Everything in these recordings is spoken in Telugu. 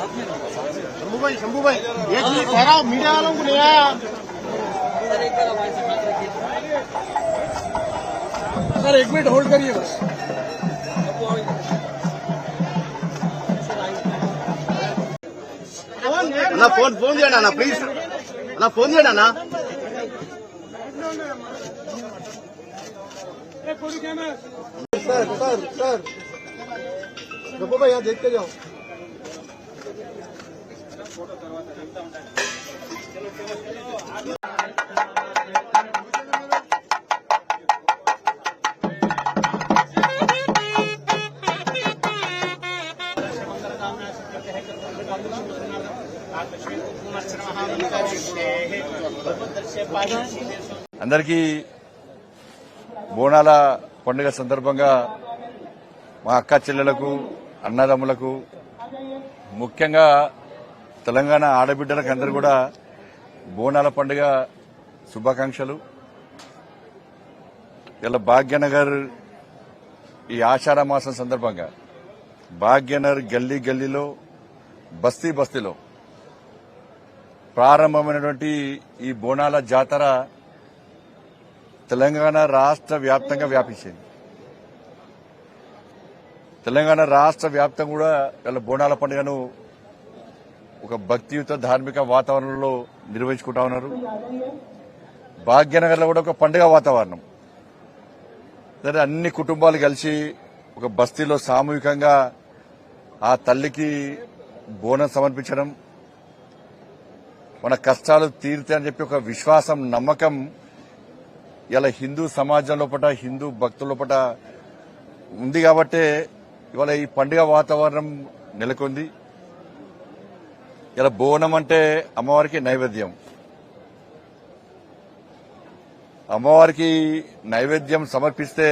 शंभू भाई एक मिनट ठहराओ, मीडिया वालों को ले आया सर, एक मिनट होल्ड करिए बस। ना फोन दिया ना प्लीज, ना फोन दिया ना सर सर सर गप्पू भाई यहाँ देखते जाओ। అందరికీ బోనాల పండుగ సందర్భంగా మా అక్క చెల్లెలకు అన్నదమ్ములకు ముఖ్యంగా తెలంగాణ ఆడబిడ్డలకు అందరూ కూడా బోనాల పండుగ శుభాకాంక్షలు. ఇలా భాగ్యనగర్ ఈ ఆషాఢ మాసం సందర్భంగా భాగ్యనగర్ గల్లీ గల్లీలో బస్తీ బస్తీలో ప్రారంభమైనటువంటి ఈ బోనాల జాతర తెలంగాణ రాష్ట్ర వ్యాప్తంగా వ్యాపించింది. తెలంగాణ రాష్ట్ర వ్యాప్తంగా కూడా ఇలా బోనాల పండుగను ఒక భక్తియుత ధార్మిక వాతావరణంలో నిర్వహించుకుంటా ఉన్నారు. భాగ్యనగర్లో కూడా ఒక పండుగ వాతావరణం. అన్ని కుటుంబాలు కలిసి ఒక బస్తీలో సామూహికంగా ఆ తల్లికి బోనం సమర్పించడం, మన కష్టాలు తీరుతాయని చెప్పి ఒక విశ్వాసం, నమ్మకం ఇలా హిందూ సమాజం లోపల, హిందూ భక్తుల లోపల ఉంది. కాబట్టే ఇవాళ ఈ పండుగ వాతావరణం నెలకొంది. ఇలా బోనం అంటే అమ్మవారికి నైవేద్యం. అమ్మవారికి నైవేద్యం సమర్పిస్తే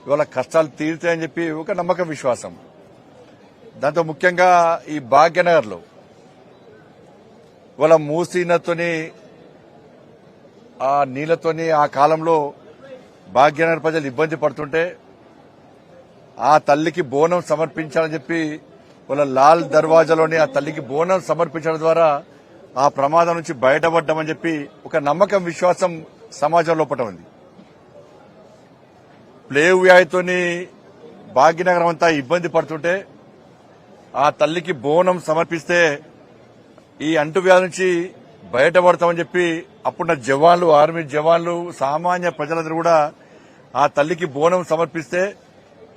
ఇవాళ కష్టాలు తీరుతాయని చెప్పి ఒక నమ్మకం, విశ్వాసం. దాంతో ముఖ్యంగా ఈ భాగ్యనగర్లో ఇవాళ మూసీనతోని ఆ నీళ్లతోని ఆ కాలంలో భాగ్యనగర్ ప్రజలు ఇబ్బంది పడుతుంటే ఆ తల్లికి బోనం సమర్పించాలని చెప్పి వాళ్ళ లాల్ దర్వాజాలోని ఆ తల్లికి బోనం సమర్పించడం ద్వారా ఆ ప్రమాదం నుంచి బయటపడ్డామని చెప్పి ఒక నమ్మకం, విశ్వాసం సమాజం లోపల ఉంది. ప్లేగు వ్యాధితోని భాగ్యనగరం అంతా ఇబ్బంది పడుతుంటే ఆ తల్లికి బోనం సమర్పిస్తే ఈ అంటువ్యాధి నుంచి బయటపడతామని చెప్పి అప్పుడున్న జవాన్లు, ఆర్మీ జవాన్లు, సామాన్య ప్రజలందరూ కూడా ఆ తల్లికి బోనం సమర్పిస్తే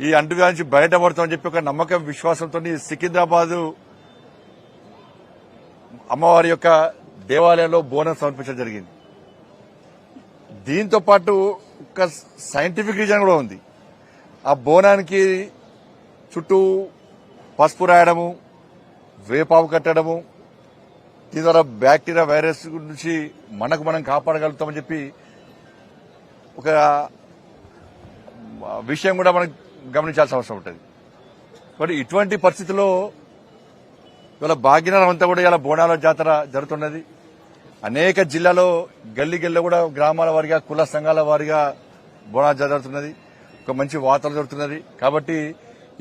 ఈ అంటువ్యాధి నుంచి బయటపడతామని చెప్పి ఒక నమ్మకం, విశ్వాసంతో సికింద్రాబాద్ అమ్మవారి యొక్క దేవాలయంలో బోనం సమర్పించడం జరిగింది. దీంతో పాటు ఒక సైంటిఫిక్ రీజన్ కూడా ఉంది. ఆ బోనానికి చుట్టూ పసుపు రాయడము, వేపావు కట్టడము, దీని ద్వారా బ్యాక్టీరియా, వైరస్ నుంచి మనం కాపాడగలుగుతామని చెప్పి ఒక విషయం కూడా మనం గమనించాల్సిన అవసరం ఉంటుంది. మరి ఇటువంటి పరిస్థితుల్లో ఇవాళ భాగ్యనగరం అంతా కూడా ఇలా బోనాల జాతర జరుగుతున్నది. అనేక జిల్లాలో గల్లీ గల్లీలో కూడా గ్రామాల వారిగా, కుల సంఘాల వారిగా బోనాల జాతర జరుగుతున్నది. ఒక మంచి వాతావరణం జరుగుతున్నది. కాబట్టి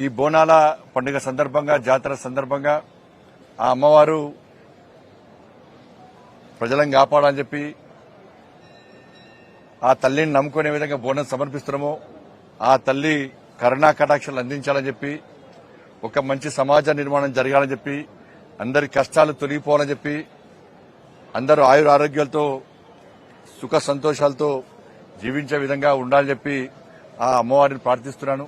ఈ బోనాల పండుగ సందర్భంగా, జాతర సందర్భంగా ఆ అమ్మవారు ప్రజలను కాపాడాలని చెప్పి ఆ తల్లిని నమ్ముకునే విధంగా బోనం సమర్పిస్తున్నామో ఆ తల్లి కరుణా కటాక్షాలు అందించాలని చెప్పి, ఒక మంచి సమాజ నిర్మాణం జరగాలని చెప్పి, అందరి కష్టాలు తొలగిపోవాలని చెప్పి, అందరూ ఆయుర ఆరోగ్యాలతో సుఖ సంతోషాలతో జీవించే విధంగా ఉండాలని చెప్పి ఆ అమ్మవారిని ప్రార్థిస్తున్నాను.